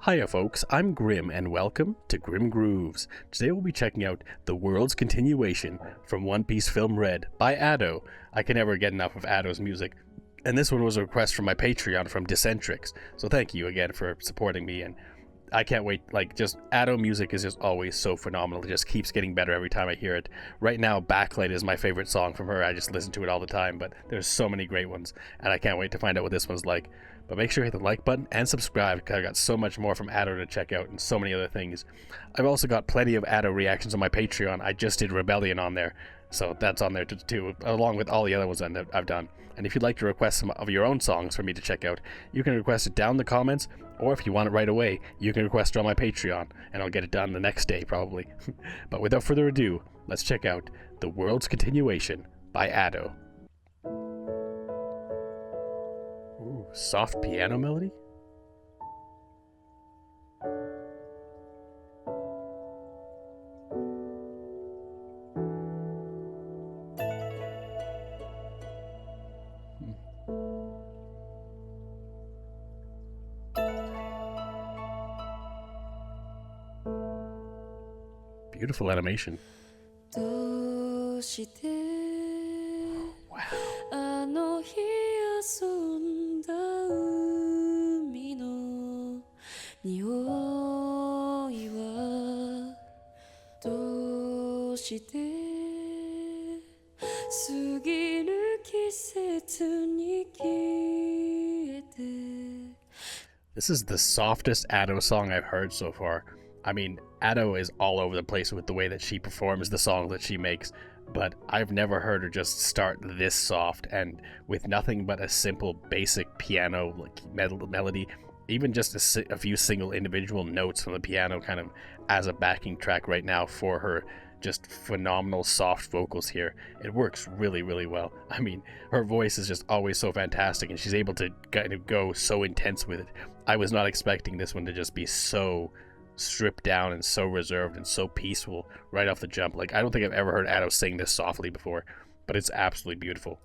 Hiya folks, I'm Grim and welcome to Grim Grooves. Today we'll be checking out The World's Continuation from One Piece Film Red by Ado. I can never get enough of Ado's music. And this one was a request from my Patreon from Decentrix. So thank you again for supporting me, and I can't wait. Just Ado music is just always so phenomenal. It just keeps getting better every time I hear it. Right now, Backlight is my favorite song from her. I just listen to it all the time, but there's so many great ones, and I can't wait to find out what this one's like. But make sure you hit the like button and subscribe, because I've got so much more from Ado to check out and so many other things. I've also got plenty of Ado reactions on my Patreon. I just did Rebellion on there, so that's on there too, along with all the other ones that I've done. And if you'd like to request some of your own songs for me to check out, you can request it down in the comments, or if you want it right away, you can request it on my Patreon, and I'll get it done the next day probably. But without further ado, let's check out The World's Continuation by Ado. Ooh, soft piano melody? Beautiful animation. Wow. This is the softest Ado song I've heard so far. I mean, Ado is all over the place with the way that she performs the songs that she makes, but I've never heard her just start this soft and with nothing but a simple basic piano melody, even just a few single individual notes from the piano kind of as a backing track right now for her just phenomenal soft vocals here. It works really, really well. I mean, her voice is just always so fantastic, and she's able to kind of go so intense with it. I was not expecting this one to just be so stripped down and so reserved and so peaceful right off the jump. I don't think I've ever heard Ado sing this softly before, but it's absolutely beautiful.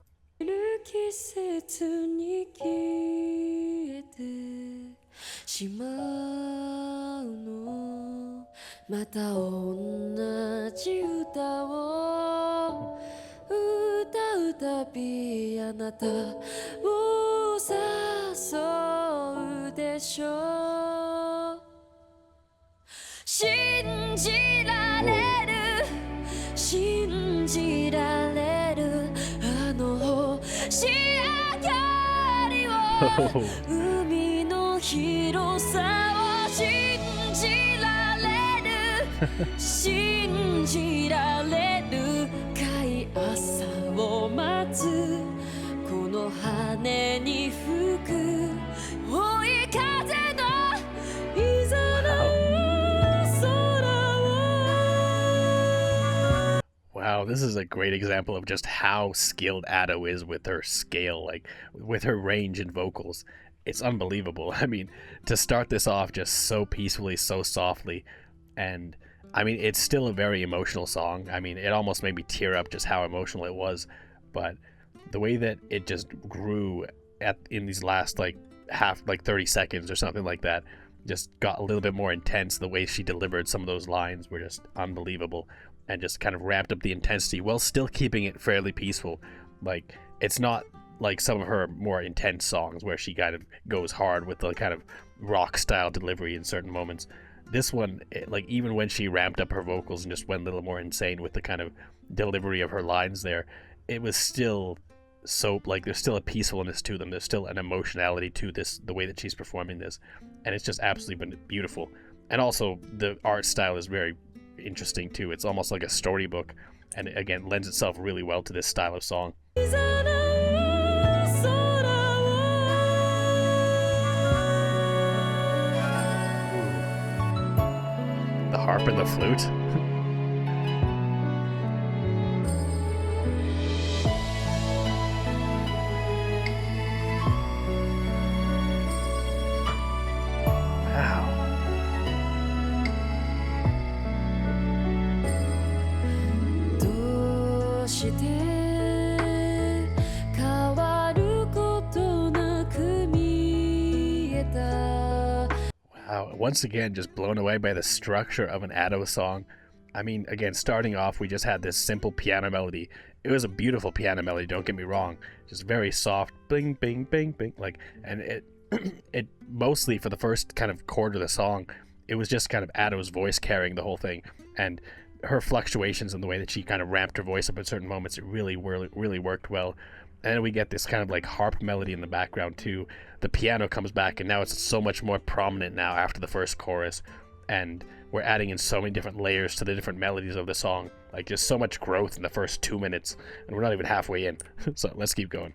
Wow, this is a great example of just how skilled Ado is with her scale, with her range in vocals. It's unbelievable. I mean, to start this off just so peacefully, so softly, and I mean, it's still a very emotional song. I mean, it almost made me tear up just how emotional it was, but the way that it just grew in these last 30 seconds or something like that just got a little bit more intense. The way she delivered some of those lines were just unbelievable, and just kind of ramped up the intensity while still keeping it fairly peaceful. It's not like some of her more intense songs where she kind of goes hard with the kind of rock style delivery in certain moments. This one, even when she ramped up her vocals and just went a little more insane with the kind of delivery of her lines there, it was still so, there's still a peacefulness to them. There's still an emotionality to this, the way that she's performing this, and it's just absolutely been beautiful. And also, the art style is very interesting too. It's almost like a storybook, and it, again, lends itself really well to this style of song. The harp and the flute. Wow. Wow, wow, once again, just blown away by the structure of an Ado song. I mean, again, starting off, we just had this simple piano melody. It was a beautiful piano melody, don't get me wrong. Just very soft, bing, bing, bing, bing, like, and it mostly for the first kind of chord of the song, it was just kind of Ado's voice carrying the whole thing, and her fluctuations in the way that she kind of ramped her voice up at certain moments, it really worked well. And then we get this kind of like harp melody in the background too. The piano comes back, and now it's so much more prominent now after the first chorus, and we're adding in so many different layers to the different melodies of the song. Like, just so much growth in the first 2 minutes, and we're not even halfway in. So let's keep going.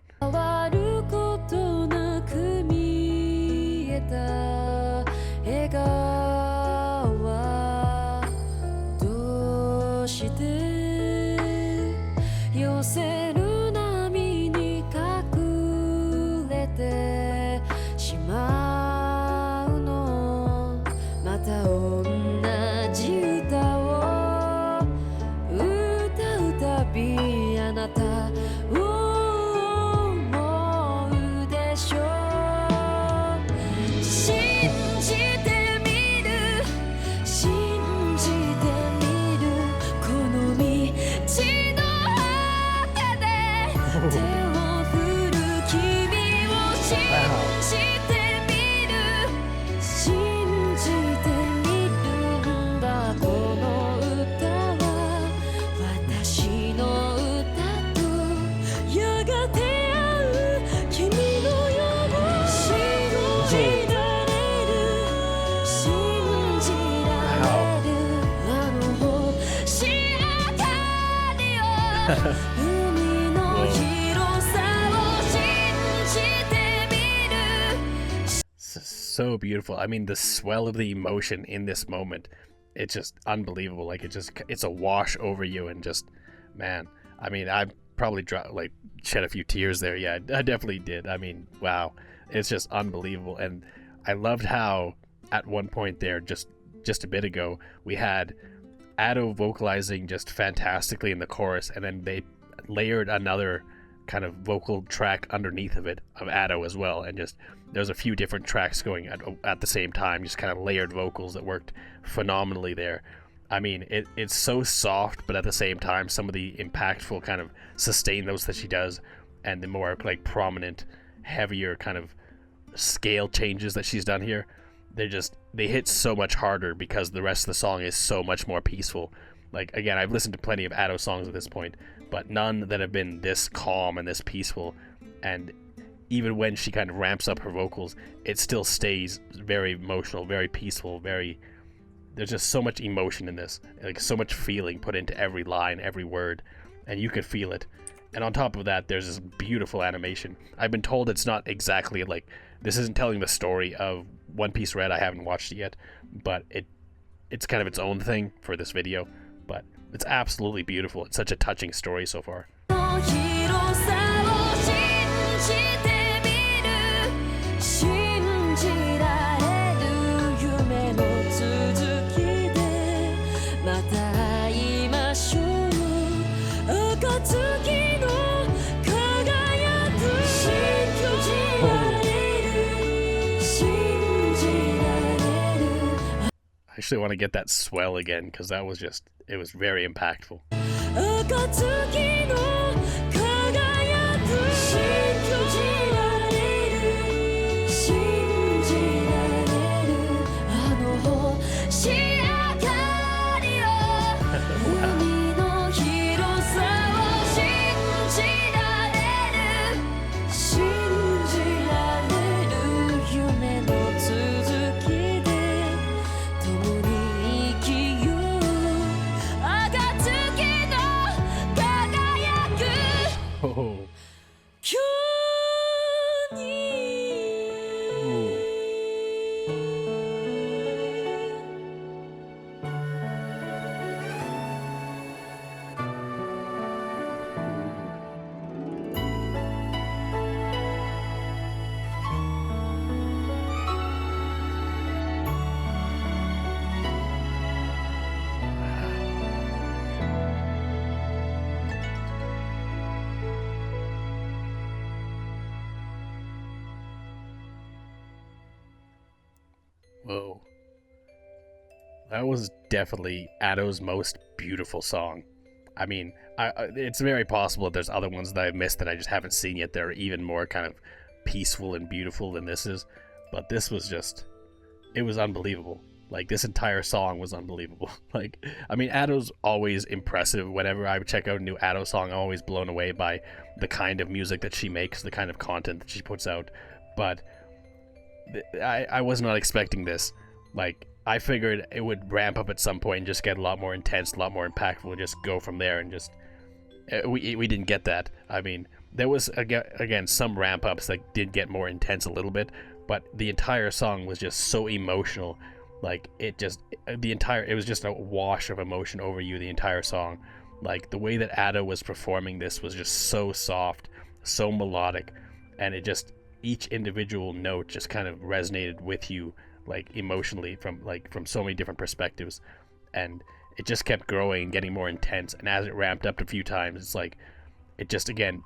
So beautiful. I mean, the swell of the emotion in this moment, it's just unbelievable. Like, it's a wash over you, and just, man, I mean, I probably shed a few tears there. Yeah, I definitely did. I mean, wow, it's just unbelievable. And I loved how at one point there, just a bit ago, we had Ado vocalizing just fantastically in the chorus, and then they layered another kind of vocal track underneath of it of Ado as well, and just there's a few different tracks going at the same time, just kind of layered vocals that worked phenomenally there. I mean, it's so soft, but at the same time, some of the impactful kind of sustained notes that she does, and the more like prominent, heavier kind of scale changes that she's done here, they hit so much harder because the rest of the song is so much more peaceful. Like, again, I've listened to plenty of Ado songs at this point, but none that have been this calm and this peaceful. And even when she kind of ramps up her vocals, it still stays very emotional, very peaceful, there's just so much emotion in this, like so much feeling put into every line, every word, and you could feel it. And on top of that, there's this beautiful animation. I've been told it's not exactly like, this isn't telling the story of One Piece Red. I haven't watched it yet, but it's kind of its own thing for this video. But it's absolutely beautiful. It's such a touching story so far. I actually want to get that swell again, because that was just, it was very impactful. That was definitely Ato's most beautiful song. I mean, it's very possible that there's other ones that I've missed that I just haven't seen yet that are even more kind of peaceful and beautiful than this is. But this was just, it was unbelievable. Like, this entire song was unbelievable. Like, I mean, Ato's always impressive. Whenever I check out a new Ato song, I'm always blown away by the kind of music that she makes, the kind of content that she puts out. But I was not expecting this. Like, I figured it would ramp up at some point and just get a lot more intense, a lot more impactful, and just go from there. And just we didn't get that. I mean, there was again some ramp ups that did get more intense a little bit, but the entire song was just so emotional. Like, it was just a wash of emotion over you the entire song. Like, the way that Ada was performing this was just so soft, so melodic, and it just, each individual note just kind of resonated with you, like, emotionally from so many different perspectives. And it just kept growing and getting more intense, and as it ramped up a few times, it's like it just again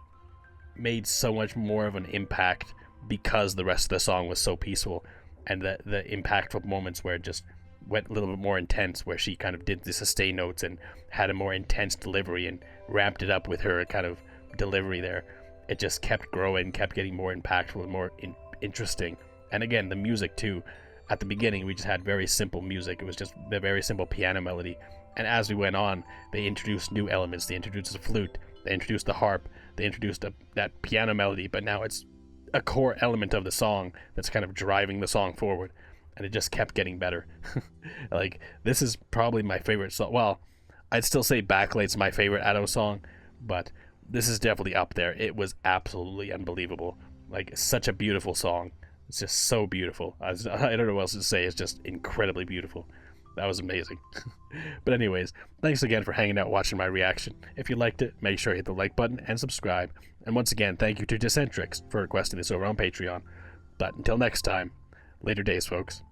made so much more of an impact because the rest of the song was so peaceful. And the impactful moments where it just went a little bit more intense, where she kind of did the sustain notes and had a more intense delivery and ramped it up with her kind of delivery there, it just kept growing, kept getting more impactful and more interesting. And again, the music too. At the beginning, we just had very simple music. It was just the very simple piano melody. And as we went on, they introduced new elements. They introduced the flute. They introduced the harp. They introduced that piano melody. But now it's a core element of the song that's kind of driving the song forward. And it just kept getting better. Like, this is probably my favorite song. Well, I'd still say Backlight's my favorite Ado song, but this is definitely up there. It was absolutely unbelievable. Like, such a beautiful song. It's just so beautiful. I don't know what else to say. It's just incredibly beautiful. That was amazing. But anyways, thanks again for hanging out watching my reaction. If you liked it, make sure you hit the like button and subscribe. And once again, thank you to Decentrix for requesting this over on Patreon. But until next time, later days, folks.